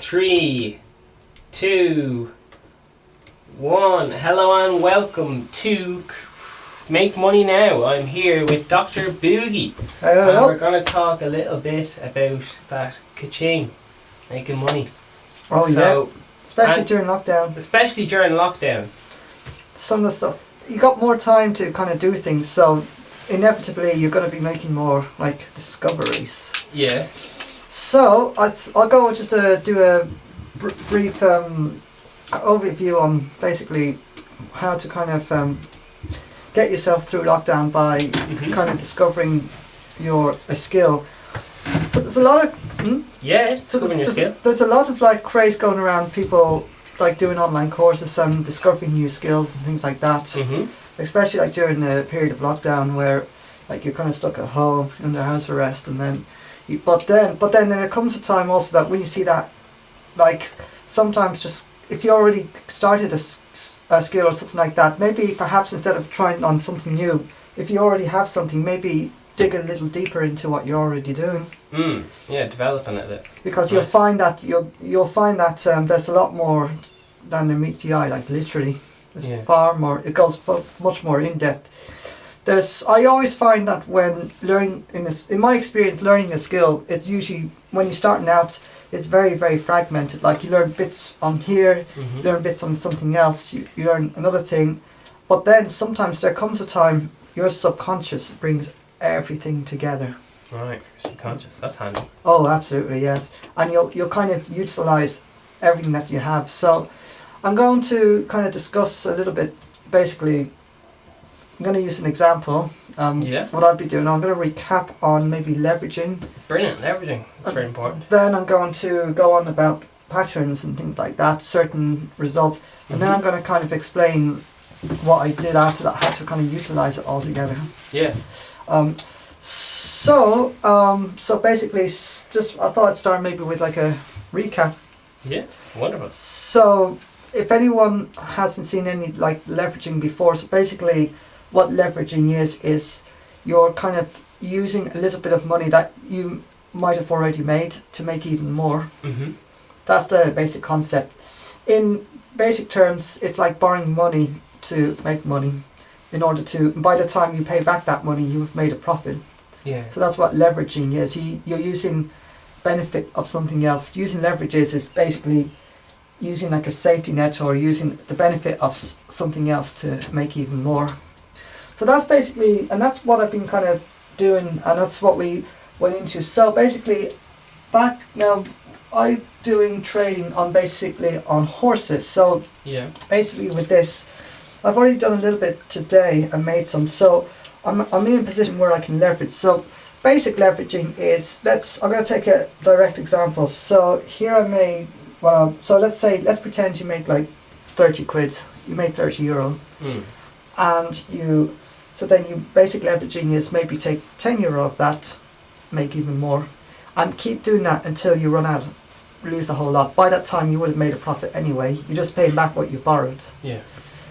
3, 2, 1. Hello and welcome to Make Money Now. I'm here with Dr. Boogie. Hello. And we're going to talk a little bit about that ka-ching, making money. Oh yeah, especially during lockdown. Especially during lockdown. Some of the stuff, you got more time to kind of do things, so inevitably you're going to be making more like discoveries. Yeah. So I'll go just to do a brief overview on basically how to kind of get yourself through lockdown by kind of discovering a skill. So there's a lot of there's a lot of like craze going around, people like doing online courses and discovering new skills and things like that. Especially like during the period of lockdown where like you're kind of stuck at home under house arrest, and then but then there comes a time also that when you see that, like sometimes just if you already started a skill or something like that, maybe perhaps instead of trying on something new, if you already have something, maybe dig a little deeper into what you're already doing. Yeah, developing it. Because you'll find that there's a lot more than there meets the eye. Like literally, there's far more. It goes much more in depth. I always find that when learning in my experience, learning a skill, it's usually when you're starting out, it's very, very fragmented. Like you learn bits on here, you learn bits on something else, you learn another thing, but then sometimes there comes a time your subconscious brings everything together. Right, subconscious. That's handy. Oh, absolutely, yes. And you'll kind of utilize everything that you have. So I'm going to kind of discuss a little bit. Basically, I'm going to use an example. What I'll be doing, I'm going to recap on maybe leveraging. Brilliant, leveraging. That's very important. Then I'm going to go on about patterns and things like that, certain results, and then I'm going to kind of explain what I did after that, how to kind of utilize it all together. Yeah. So basically, just I thought I'd start maybe with like a recap. Yeah, wonderful. So if anyone hasn't seen any like leveraging before, so basically what leveraging is you're kind of using a little bit of money that you might have already made to make even more. That's the basic concept. In basic terms, it's like borrowing money to make money. In order to, by the time you pay back that money, you've made a profit. Yeah. So that's what leveraging is. You're using benefit of something else. Using leverages is basically using like a safety net or using the benefit of something else to make even more. So that's basically, and that's what I've been kind of doing, and that's what we went into. So basically, back now, I'm doing trading on horses. So basically with this, I've already done a little bit today and made some. So I'm in a position where I can leverage. So basic leveraging is, I'm going to take a direct example. So here I made, let's pretend you make like 30 quid. You made 30 euros. And so then you basic leveraging is maybe take 10 euro of that, make even more, and keep doing that until you run out, lose the whole lot. By that time you would have made a profit anyway. You just paid back what you borrowed. Yeah.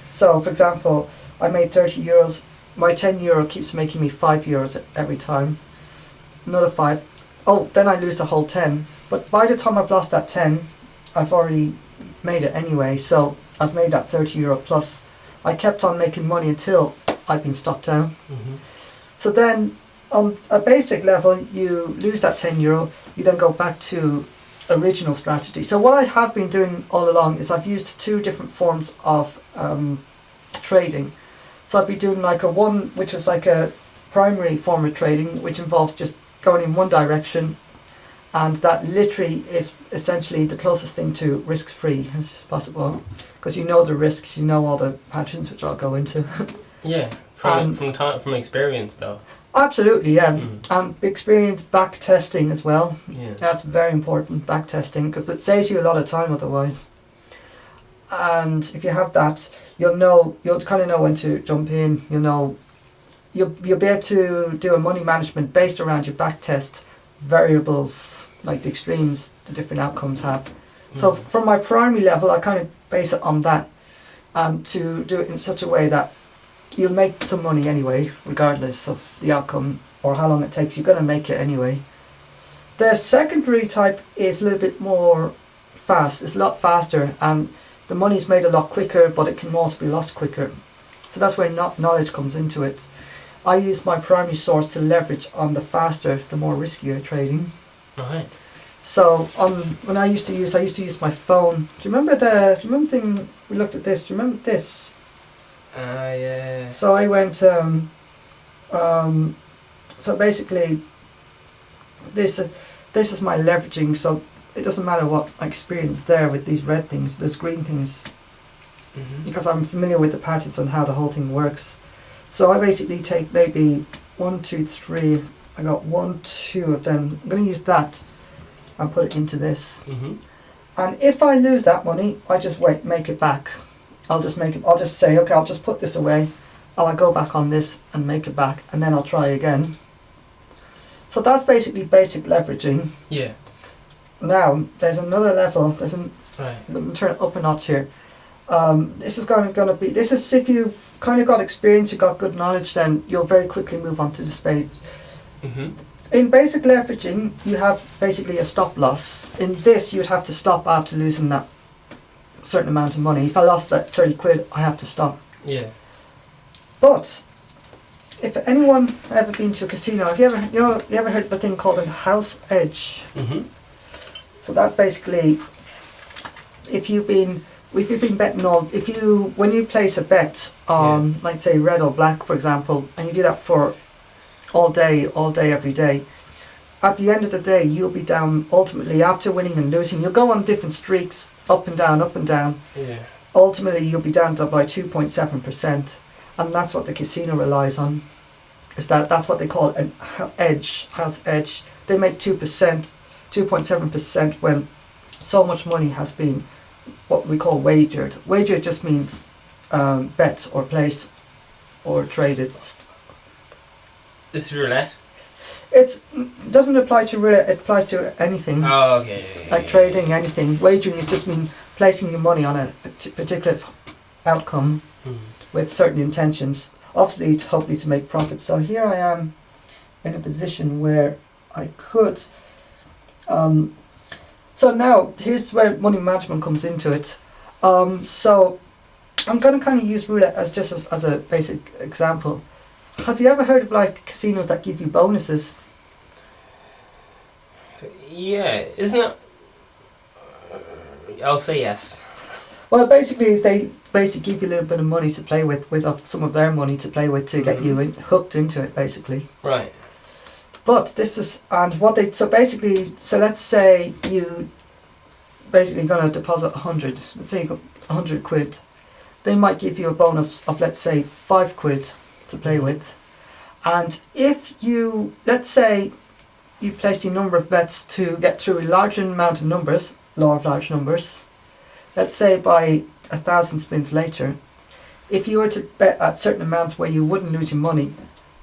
So for example, I made 30 euros. My 10 euro keeps making me 5 euros every time. Another 5. Oh, then I lose the whole 10. But by the time I've lost that 10, I've already made it anyway. So I've made that 30 euro plus. I kept on making money until I've been stopped down. So then on a basic level, you lose that 10 euro. You then go back to original strategy. So what I have been doing all along is I've used two different forms of trading. So I've been doing like one which is like a primary form of trading, which involves just going in one direction, and that literally is essentially the closest thing to risk-free as possible, because you know the risks, you know all the patterns, which I'll go into. Yeah, from experience though. Absolutely, yeah. And experience back testing as well. Yeah. That's very important, back testing, because it saves you a lot of time otherwise. And if you have that, you'll kind of know when to jump in. You'll be able to do a money management based around your back test variables, like the extremes the different outcomes have. So from my primary level, I kind of base it on that, and to do it in such a way that you'll make some money anyway, regardless of the outcome or how long it takes. You're going to make it anyway. The secondary type is a little bit more fast. It's a lot faster, and the money's made a lot quicker, but it can also be lost quicker. So that's where knowledge comes into it. I use my primary source to leverage on the faster, the more riskier trading. Right. So when I used to use my phone. Do you remember the thing we looked at this? Do you remember this? Yeah. So I went. So basically, this is my leveraging. So it doesn't matter what I experience there with these red things, these green things, because I'm familiar with the patterns and how the whole thing works. So I basically take maybe 1, 2, 3. I got 1, 2 of them. I'm going to use that and put it into this. And if I lose that money, I just make it back. I'll just say, okay, I'll just put this away, and I'll go back on this and make it back, and then I'll try again. So that's basically basic leveraging. Yeah. Now there's another level. Right. I'm going to turn it up a notch here. This is going to be. This is if you've kind of got experience, you've got good knowledge, then you'll very quickly move on to this page. In basic leveraging, you have basically a stop loss. In this, you'd have to stop after losing that certain amount of money. If I lost that 30 quid, I have to stop. Yeah. But if anyone ever been to a casino, have you ever heard of a thing called a house edge? So that's basically if you've been betting on, when you place a bet on, like say red or black, for example, and you do that for all day, every day, at the end of the day, you'll be down, ultimately, after winning and losing, you'll go on different streaks, up and down, up and down. Yeah. Ultimately, you'll be down to by 2.7%, and that's what the casino relies on. That's what they call an house edge. They make 2.7% when so much money has been what we call wagered. Wagered just means bet or placed or traded. This is roulette? It doesn't apply to roulette, it applies to anything. Oh, okay. Like trading, anything. Wagering is just mean placing your money on a particular outcome with certain intentions. Obviously, hopefully to make profit. So here I am in a position where I could... so now, here's where money management comes into it. So I'm going to kind of use roulette as a basic example. Have you ever heard of like casinos that give you bonuses? Yeah, isn't it? I'll say yes. Well, basically, they basically give you a little bit of money to play with some of their money to play with to get you hooked into it, basically. Right. But this is, and what they, so let's say you basically going to deposit 100, let's say you got 100 quid. They might give you a bonus of, let's say, 5 quid to play with. And if you, let's say you placed a number of bets to get through a large amount of numbers, law of large numbers, let's say by 1,000 spins later, if you were to bet at certain amounts where you wouldn't lose your money,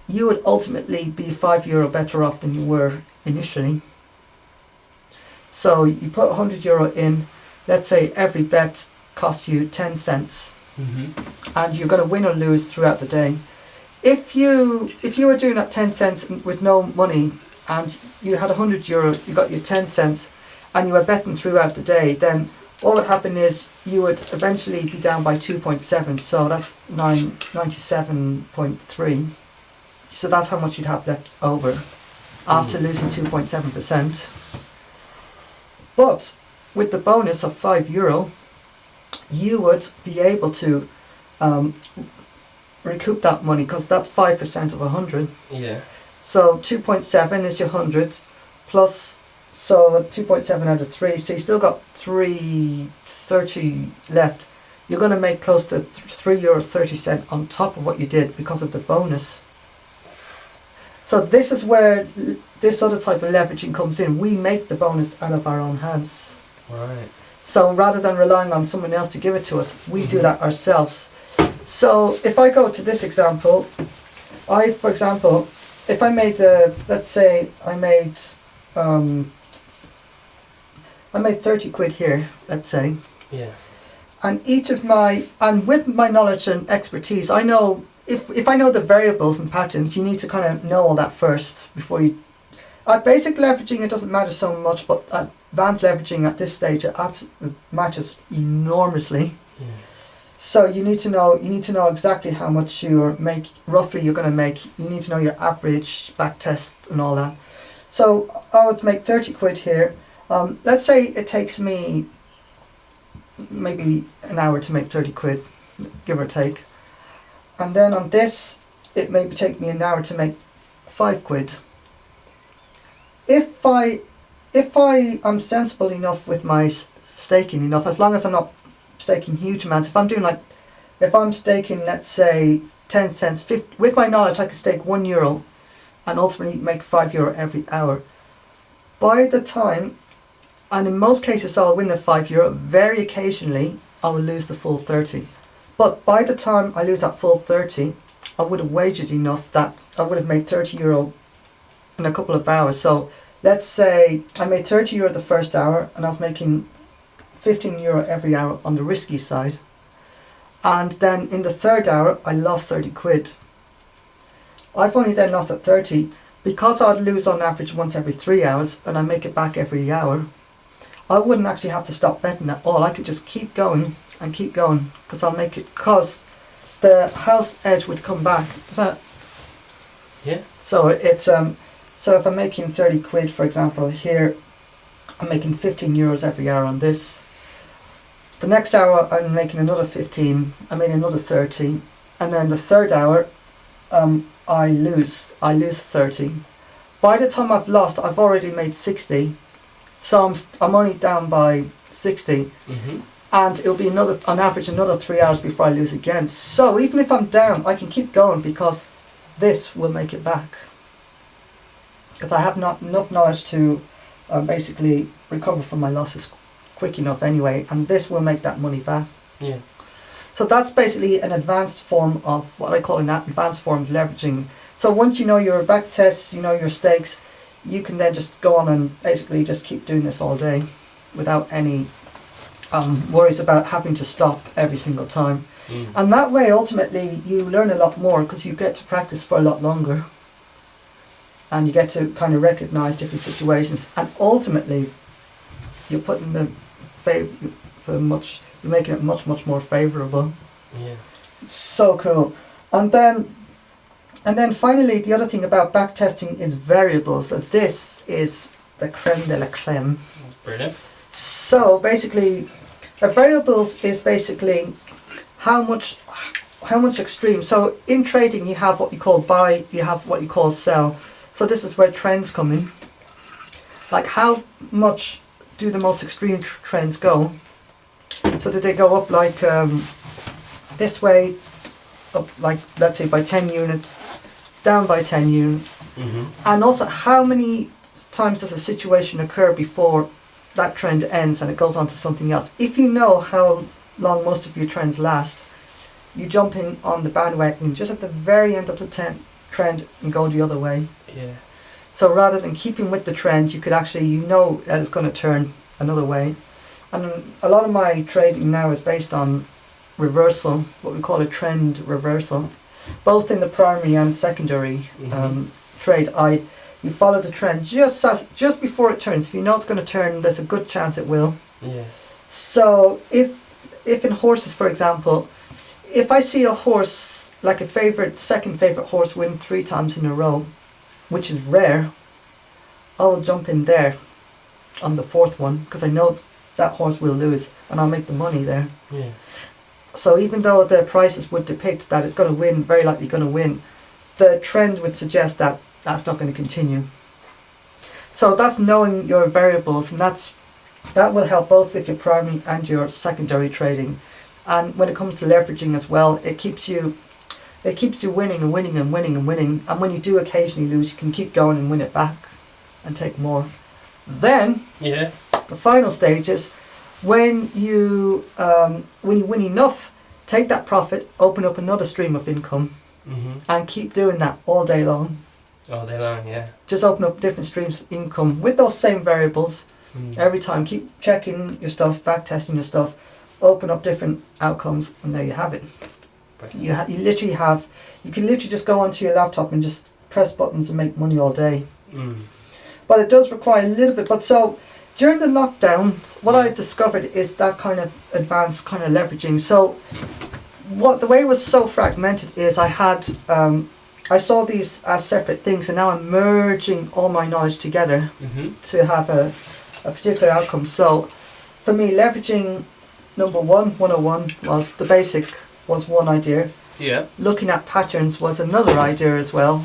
you would ultimately be €5 better off than you were initially. So you put €100 in, let's say every bet costs you 10 cents, and you're going to win or lose throughout the day. If you were doing that 10 cents with no money, and you had €100, you got your 10 cents, and you were betting throughout the day, then what would happen is you would eventually be down by 2.7, so that's 97.3. So that's how much you'd have left over after losing 2.7%. But with the bonus of €5, you would be able to recoup that money, because that's 5% of 100. Yeah. So 2.7 is your 100 plus, so 2.7 out of 3, so you still got €3.30 left. You're going to make close to €3.30 on top of what you did because of the bonus. So this is where this other type of leveraging comes in. We make the bonus out of our own hands. Right. So rather than relying on someone else to give it to us, we do that ourselves. So if I go to this example, for example, if I made, let's say I made 30 quid here, let's say. Yeah. And with my knowledge and expertise, I know, if I know the variables and patterns, you need to kind of know all that first before you... At basic leveraging, it doesn't matter so much, but at advanced leveraging at this stage, it matches enormously. Yeah. So you need to know exactly how much roughly you're going to make. You need to know your average back test and all that. So I would make 30 quid here. Let's say it takes me maybe an hour to make 30 quid, give or take. And then on this, it maybe take me an hour to make 5 quid. If I am sensible enough with my staking enough, as long as I'm not staking huge amounts, if I'm staking, let's say 10 cents, with my knowledge I could stake €1 and ultimately make €5 every hour. By the time, and in most cases I'll win the €5, very occasionally I will lose the full 30. But by the time I lose that full 30, I would have wagered enough that I would have made €30 in a couple of hours. So let's say I made €30 the first hour and I was making €15 every hour on the risky side. And then in the third hour I lost 30 quid. I've only then lost at 30 because I'd lose on average once every 3 hours and I make it back every hour. I wouldn't actually have to stop betting at all. I could just keep going and keep going because I'll make it, because the house edge would come back. Yeah. So it's so if I'm making 30 quid, for example, here I'm making €15 every hour on this. The next hour I'm making another 15, I made another 30, and then the third hour I lose 30. By the time I've lost, I've already made 60, so I'm only down by 60. Mm-hmm. And it'll be on average another 3 hours before I lose again. So even if I'm down, I can keep going because this will make it back. Because I have not enough knowledge to basically recover from my losses quick enough anyway, and this will make that money back. Yeah. So that's basically an advanced form of what I call an advanced form of leveraging. So once you know your back tests, you know your stakes, you can then just go on and basically just keep doing this all day without any worries about having to stop every single time. And that way ultimately you learn a lot more because you get to practice for a lot longer and you get to kind of recognize different situations, and ultimately you're putting the you're making it much more favorable. Yeah. It's so cool. And then finally, the other thing about backtesting is variables. So this is the creme de la creme. Brilliant. So basically, variables is basically how much extreme. So in trading, you have what you call buy, you have what you call sell. So this is where trends come in. Like how much do the most extreme trends go? So that they go up like this way, up like let's say by 10 units, down by 10 units. Mm-hmm. And also how many times does a situation occur before that trend ends and it goes on to something else. If you know how long most of your trends last, you jump in on the bandwagon just at the very end of the trend and go the other way. Yeah. So rather than keeping with the trend, you could actually, you know that it's going to turn another way. And a lot of my trading now is based on reversal, what we call a trend reversal, both in the primary and secondary trade. You follow the trend just before it turns. If you know it's going to turn, there's a good chance it will. Yeah. So if in horses, for example, if I see a horse, like second favorite horse win 3 times in a row, which is rare, I will jump in there on the 4th one because I know that horse will lose and I'll make the money there. Yeah. So even though the prices would depict that it's going to win, very likely going to win, the trend would suggest that that's not going to continue. So that's knowing your variables, and that will help both with your primary and your secondary trading. And when it comes to leveraging as well, it keeps you winning and winning and winning and winning. And when you do occasionally lose, you can keep going and win it back and take more. Then the final stage is when you win enough, take that profit, open up another stream of income, and keep doing that all day long. All day long, yeah. Just open up different streams of income with those same variables every time. Keep checking your stuff, back testing your stuff, open up different outcomes, and there you have it. You can literally just go onto your laptop and just press buttons and make money all day. But it does require a little bit. But so during the lockdown, what I've discovered is that kind of advanced kind of leveraging. So the way it was so fragmented is I saw these as separate things, and now I'm merging all my knowledge together to have a particular outcome. So for me, leveraging number 101 was the basic, was one idea. Yeah. Looking at patterns was another idea as well.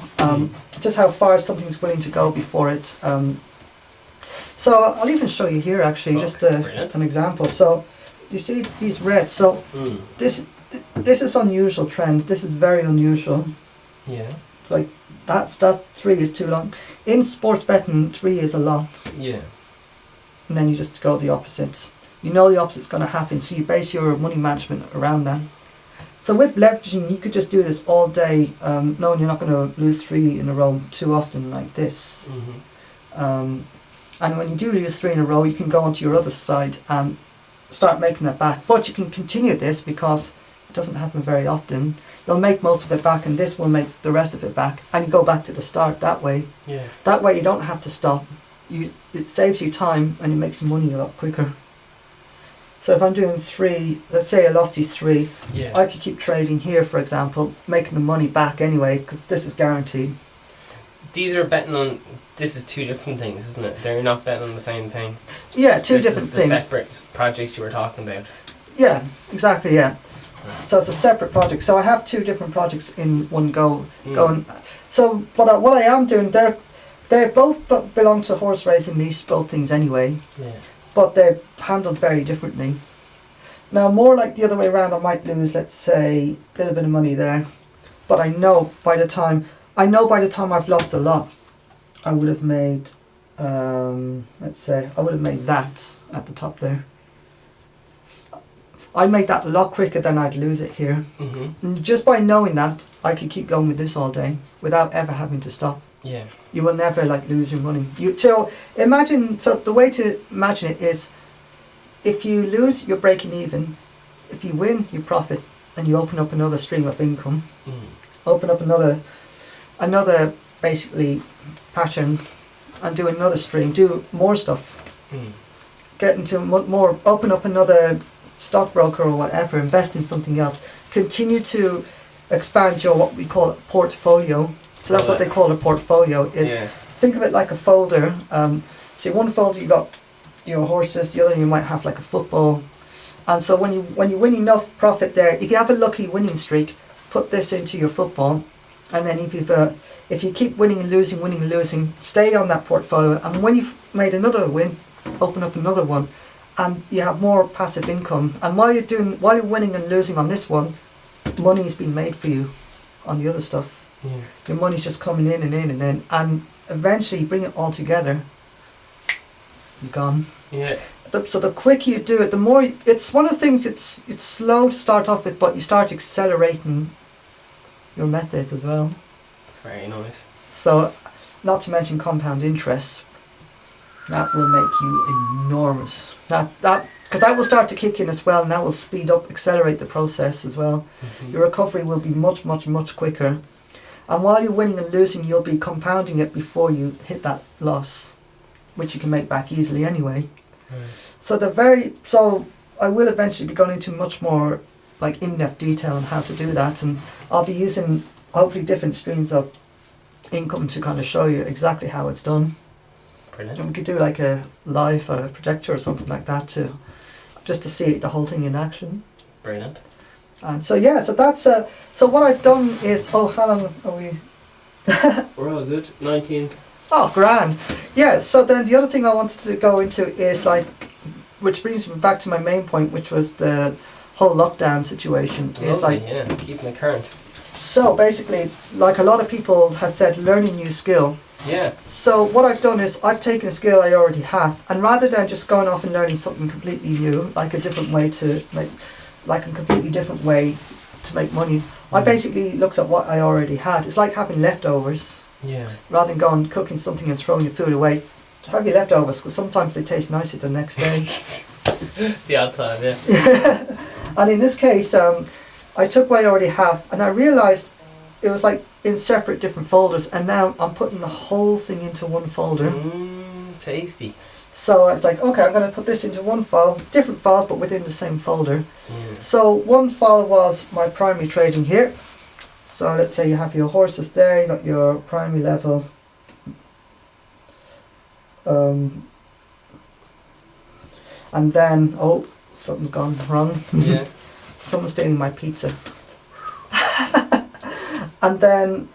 Just how far something's willing to go before it. So I'll even show you here actually, just an example. So you see these reds. So this is unusual trend. This is very unusual. Yeah. It's like that's 3 is too long. In sports betting, 3 is a lot. Yeah. And then you just go the opposite. You know the opposite's going to happen, so you base your money management around that. So with leveraging, you could just do this all day, knowing you're not going to lose 3 in a row too often like this. And when you do lose 3 in a row, you can go onto your other side and start making that back. But you can continue this because it doesn't happen very often. You'll make most of it back, and this will make the rest of it back. And you go back to the start that way. Yeah. That way you don't have to stop. It saves you time and it makes money a lot quicker. So if I'm doing 3, let's say I lost these 3, I could keep trading here, for example, making the money back anyway, because this is guaranteed. These are betting on, this is 2 different things, isn't it? They're not betting on the same thing. Yeah, two different things. This is the separate projects you were talking about. Yeah, exactly, yeah. So it's a separate project. So I have 2 different projects in one go going. So what I am doing, they both belong to horse racing, these both things anyway. Yeah. But they're handled very differently. Now, more like the other way around, I might lose, let's say, a little bit of money there. But I know by the time I've lost a lot, I would have made, let's say, I would have made that at the top there. I'd make that a lot quicker than I'd lose it here. And just by knowing that, I could keep going with this all day without ever having to stop. Yeah. You will never lose your money. So the way to imagine it is, if you lose, you're breaking even. If you win, you profit, and you open up another stream of income. Open up another basically pattern, and do another stream. Do more stuff. Get into more. Open up another stockbroker or whatever. Invest in something else. Continue to expand your what we call portfolio. So that's what they call a portfolio. Think of it like a folder. So one folder you got your horses, the other you might have like a football. And so when you win enough profit there, if you have a lucky winning streak, put this into your football. And then if you keep winning and losing, stay on that portfolio. And when you've made another win, open up another one, and you have more passive income. And while you're winning and losing on this one, money's been made for you on the other stuff. Your money's just coming in and in and in, and eventually you bring it all together, you're gone. Yeah. So the quicker you do it, the more it's one of the things. It's slow to start off with, but you start accelerating your methods as well. Very nice. So, not to mention compound interest, that will make you enormous. Because that will start to kick in as well, and that will speed up, accelerate the process as well. Your recovery will be much, much, much quicker. And while you're winning and losing, you'll be compounding it before you hit that loss, which you can make back easily anyway. So I will eventually be going into much more in-depth detail on how to do that, and I'll be using hopefully different streams of income to kind of show you exactly how it's done. Brilliant. And we could do a live projector or something like that just to see the whole thing in action. Brilliant. And so that's so what I've done is, how long are we? We're all good. 19. Oh, grand. Yeah. So then the other thing I wanted to go into is which brings me back to my main point, which was the whole lockdown situation. Keeping it current. So basically, a lot of people have said, learn a new skill. Yeah. So what I've done is I've taken a skill I already have, and rather than just going off and learning something completely new, a completely different way to make money, I basically looked at what I already had. It's like having leftovers. Yeah. Rather than going cooking something and throwing your food away, have your leftovers, because sometimes they taste nicer the next day. The odd time, yeah. And in this case, I took what I already have, and I realised it was in separate different folders, and now I'm putting the whole thing into one folder. Tasty. So I was like, okay, I'm going to put this into one file, different files, but within the same folder. Yeah. So one file was my primary trading here. So let's say you have your horses there, you got your primary levels. And then, oh, something's gone wrong. Yeah. Someone's stealing my pizza. And then,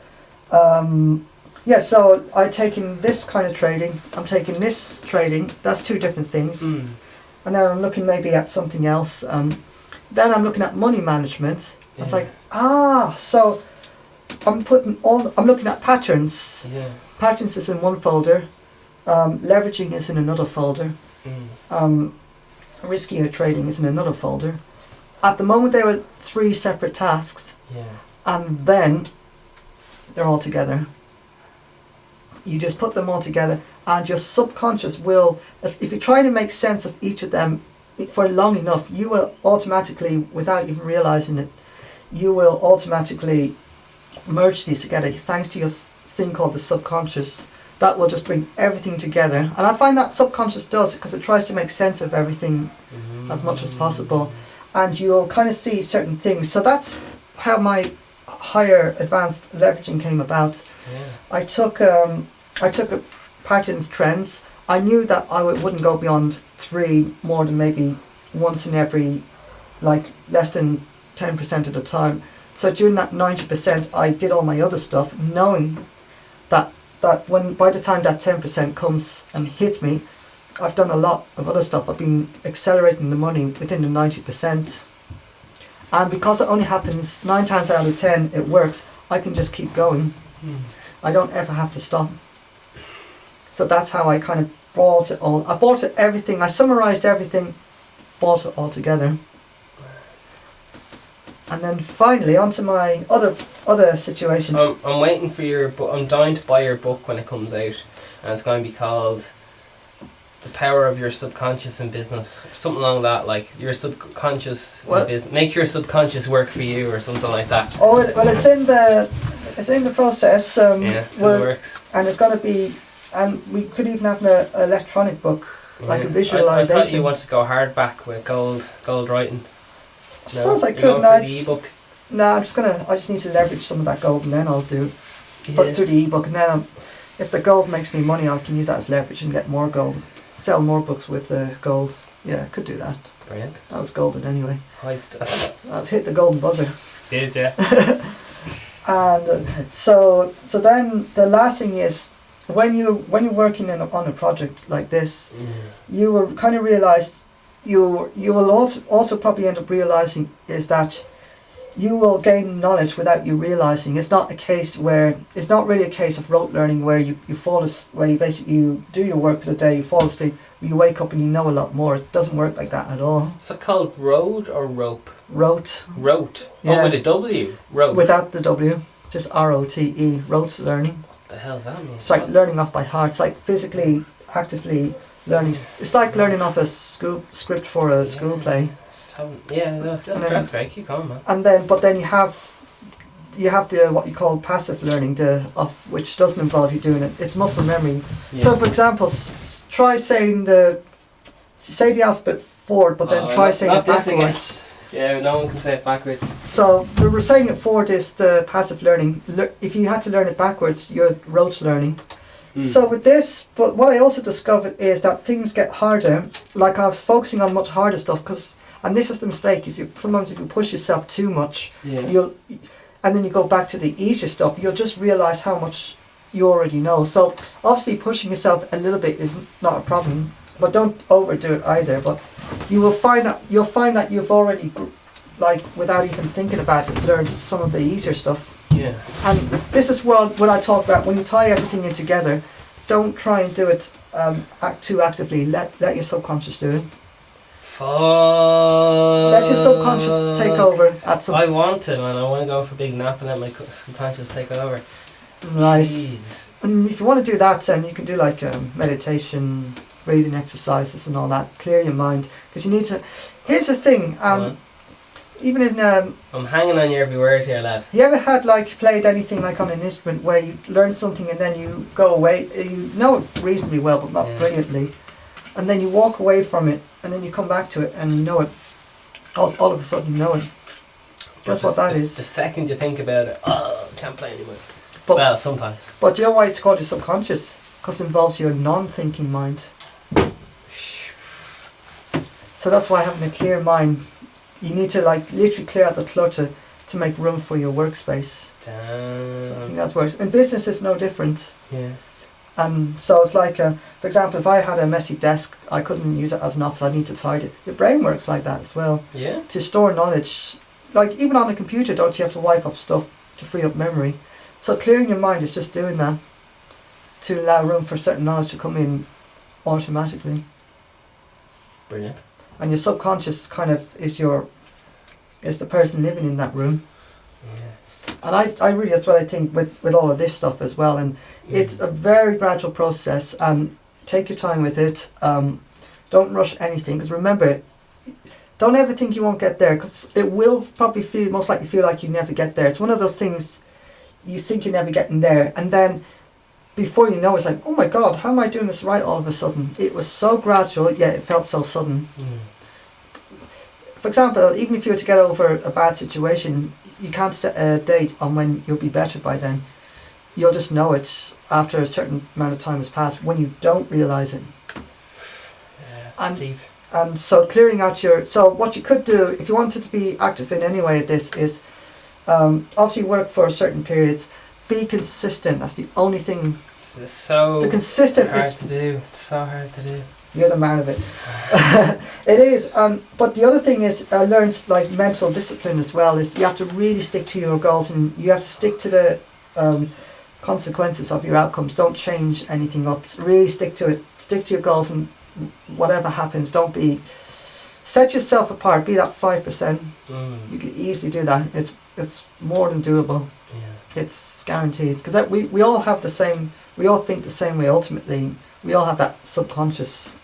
yeah, so I'm taking this kind of trading, I'm taking this trading, that's two different things. Mm. And then I'm looking maybe at something else. Then I'm looking at money management. Yeah. It's like, so I'm looking at patterns. Yeah. Patterns is in one folder, leveraging is in another folder, riskier trading is in another folder. At the moment there were 3 separate tasks, and then they're all together. You just put them all together, and your subconscious will, if you're trying to make sense of each of them for long enough, you will automatically, without even realizing it, you will automatically merge these together thanks to your thing called the subconscious. That will just bring everything together, and I find that subconscious does it because it tries to make sense of everything as much as possible, and you'll kind of see certain things. So that's how my higher advanced leveraging came about. I took a patterns, trends. I knew that I wouldn't go beyond 3 more than maybe once in every, like, less than 10% of the time. So during that 90%, I did all my other stuff, knowing that when by the time that 10% comes and hits me, I've done a lot of other stuff. I've been accelerating the money within the 90%. And because it only happens 9 times out of 10, it works, I can just keep going. I don't ever have to stop. So that's how I kind of brought it all. I brought it everything. I summarized everything, brought it all together. And then finally, onto my other situation. I'm waiting for your book. I'm dying to buy your book when it comes out, and it's going to be called "The Power of Your Subconscious in Business," or something along that. Like your subconscious in business, make your subconscious work for you, or something like that. Oh well, it's in the process. Yeah, it's in the works. And it's going to be, and we could even have an electronic book, like a visualization. I thought you wanted to go hardback with gold writing. I suppose I could. The ebook. No, I just need to leverage some of that gold, and then I'll do put it through the ebook, and then if the gold makes me money, I can use that as leverage and get more gold, sell more books with the gold. Yeah, I could do that. Brilliant. That was golden anyway. High stuff. Let's hit the golden buzzer. Did ya? And so then the last thing is, when you're working on a project like this, you will kind of realize. You will also probably end up realizing is that you will gain knowledge without you realizing. It's not really a case of rote learning where you do your work for the day, you fall asleep, you wake up and you know a lot more. It doesn't work like that at all. Is it called road or rope? Rote. Rote. Yeah. Oh, with a W. Rote. Without the W, just ROTE. Rote learning. What the hell does that mean? It's like learning off by heart. It's like physically, actively learning. It's like learning off a script for a school play. That's great. Keep going, man. And then, but then you have the what you call passive learning, which doesn't involve you doing it. It's muscle memory. Yeah. So, for example, try saying the alphabet forward, but then try saying it backwards. Yeah, no one can say it backwards. So we're saying it forward is the passive learning. If you had to learn it backwards, you're rote learning. So with this, but what I also discovered is that things get harder. Like I was focusing on much harder stuff and this is the mistake, is sometimes if you push yourself too much, and then you go back to the easier stuff, you'll just realise how much you already know. So obviously pushing yourself a little bit is not a problem, but don't overdo it either. But you'll find that you've already, like without even thinking about it, learned some of the easier stuff. Yeah. And this is what I talk about when you tie everything in together. Don't try and do it too actively. Let your subconscious do it. Fuck. Let your subconscious take over. I want to, man. I want to go for a big nap and let my subconscious take over. Nice. Jeez. And if you want to do that, you can do like meditation, breathing exercises, and all that. Clear your mind, because you need to. Here's the thing. Even in I'm hanging on your every word here, lad. You ever had played anything like on an instrument where you learn something and then you go away, you know it reasonably well but not brilliantly, and then you walk away from it, and then you come back to it, and you know it. All of a sudden, you know it. That's what that is. The second you think about it, can't play anymore. But, well, sometimes. But you know why it's called your subconscious? Because it involves your non-thinking mind. So that's why having a clear mind, you need to like literally clear out the clutter to make room for your workspace. Damn. So I think that works. In business, it's no different. Yeah. And so it's like, for example, if I had a messy desk, I couldn't use it as an office. I need to tidy it. Your brain works like that as well. Yeah. To store knowledge, like even on a computer, don't you have to wipe up stuff to free up memory? So clearing your mind is just doing that to allow room for certain knowledge to come in automatically. Brilliant. And your subconscious kind of is the person living in that room. Yeah. And I really, that's what I think with all of this stuff as well. And it's a very gradual process, and take your time with it. Don't rush anything, because remember, don't ever think you won't get there, because it will probably most likely feel like you never get there. It's one of those things you think you're never getting there, and then before you know, it's like, oh my God, how am I doing this right all of a sudden? It was so gradual, yet it felt so sudden. For example, even if you were to get over a bad situation, you can't set a date on when you'll be better by then. You'll just know it after a certain amount of time has passed when you don't realise it. Yeah, deep. And so clearing out so what you could do, if you wanted to be active in any way of this, is obviously work for certain periods. Be consistent. That's the only thing. It's so the consistent hard to do. It's so hard to do. You're the man of it. It is. But the other thing is, I learned like mental discipline as well. Is you have to really stick to your goals, and you have to stick to the consequences of your outcomes. Don't change anything up. Really stick to it. Stick to your goals, and whatever happens, don't be. Set yourself apart. Be that 5%. You can easily do that. It's more than doable. Yeah. It's guaranteed, because we all have the same. We all think the same way. Ultimately, we all have that subconscious.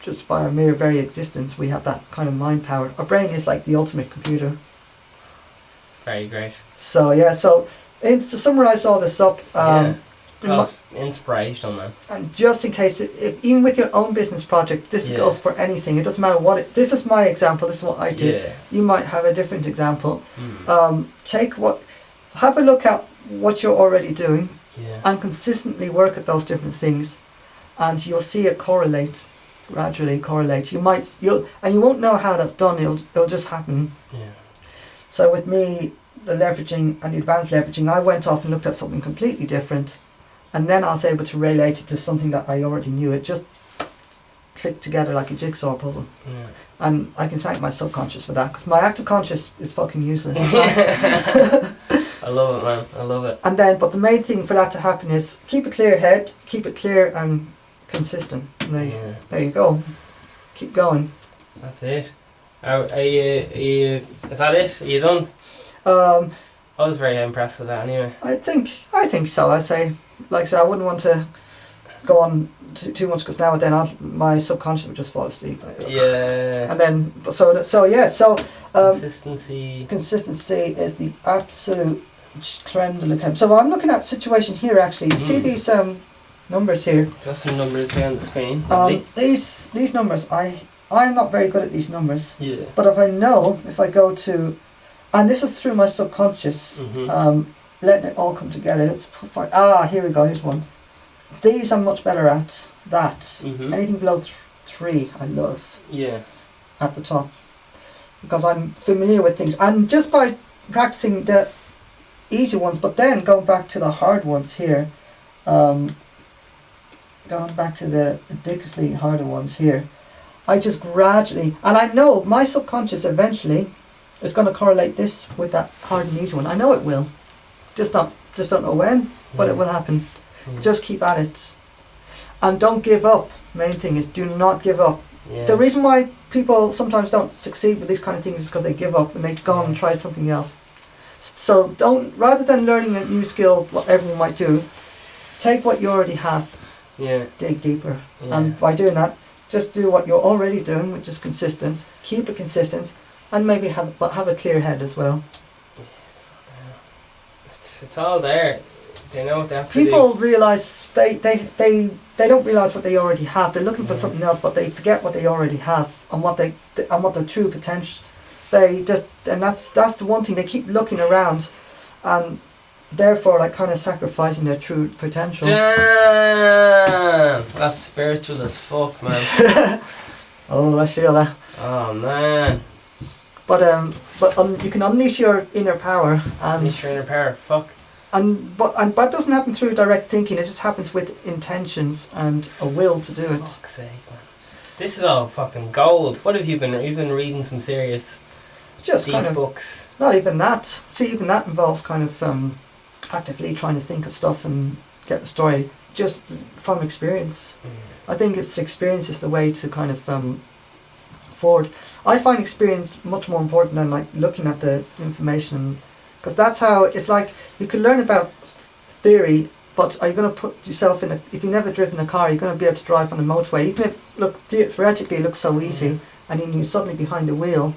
Just by our mere very existence, we have that kind of mind power. Our brain is like the ultimate computer. Very great. So yeah, to summarise all this up, inspirational, man. And just in case, if even with your own business project, this goes for anything. It doesn't matter what this is my example. This is what I did. Yeah. You might have a different example. Have a look at what you're already doing, and consistently work at those different things, and you'll see it gradually correlate. You won't know how that's done. It'll just happen. Yeah. So with me, the leveraging and the advanced leveraging, I went off and looked at something completely different, and then I was able to relate it to something that I already knew. It just clicked together like a jigsaw puzzle. Yeah. And I can thank my subconscious for that, because my active conscious is fucking useless. I love it, man. I love it. And then, but the main thing for that to happen is keep a clear head, keep it clear and consistent. And there you go. Keep going. That's it. Are you, is that it? Are you done? I was very impressed with that anyway. I think so. I say, like I said, I wouldn't want to go on too much, because now and then my subconscious would just fall asleep. Yeah. And then consistency is the absolute trend of the time. So I'm looking at situation here actually. You see these numbers here? Got some numbers here on the screen. These numbers, I'm not very good at these numbers. Yeah. But if I go to, and this is through my subconscious, letting it all come together. Here we go. Here's one. These I'm much better at. Anything below 3 I love. Yeah. At the top, because I'm familiar with things, and just by practicing the easy ones, but then going back to the hard ones here, going back to the ridiculously harder ones here, I just gradually, and I know my subconscious eventually is going to correlate this with that hard and easy one. I know it will, just don't know when, but it will happen. Just keep at it, and don't give up. Main thing is, do not give up. The reason why people sometimes don't succeed with these kind of things is because they give up and they go on and try something else. So rather than learning a new skill, what everyone might do, take what you already have, dig deeper, and by doing that, just do what you're already doing, which is consistent. Keep it consistent, and maybe have a clear head as well. It's all there. They know what they have to People do. realise they don't realise what they already have. They're looking for something else, but they forget what they already have and what their true potential. That's the one thing, they keep looking around, and therefore like kind of sacrificing their true potential. Damn, that's spiritual as fuck, man. Oh, I feel that. Oh man. But you can unleash your inner power, and Unleash your inner power. Fuck. but it doesn't happen through direct thinking. It just happens with intentions and a will to do it. Fuck's sake, man. This is all fucking gold. What have you been? You've been reading some serious, Just deep kind of books. not even that. See, even that involves kind of actively trying to think of stuff and get the story just from experience. I think experience is the way to kind of forward. I find experience much more important than like looking at the information, because that's how it's like you can learn about theory, but are you going to put yourself in if you've never driven a car, you're going to be able to drive on a motorway, even if theoretically it looks so easy, and then you're suddenly behind the wheel.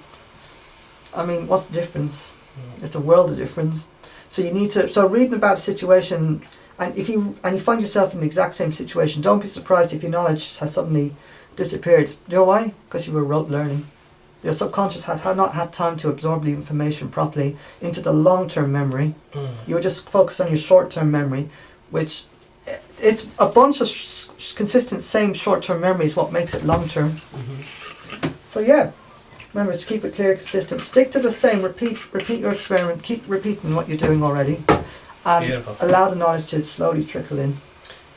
I mean, what's the difference? It's a world of difference. So you need to. So reading about a situation, and if you find yourself in the exact same situation, don't be surprised if your knowledge has suddenly disappeared. You know why? Because you were rote learning. Your subconscious had not had time to absorb the information properly into the long-term memory. You were just focused on your short-term memory, which it's a bunch of consistent same short-term memories what makes it long-term. So yeah, remember to keep it clear, consistent. Stick to the same. Repeat your experiment. Keep repeating what you're doing already, and Beautiful. allow the knowledge to slowly trickle in.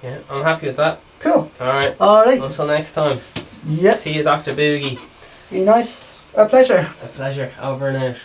Yeah, I'm happy with that. Cool. Alright. Alright. Until next time. Yep. See you, Dr. Boogie. Be nice. A pleasure. A pleasure. Over and out.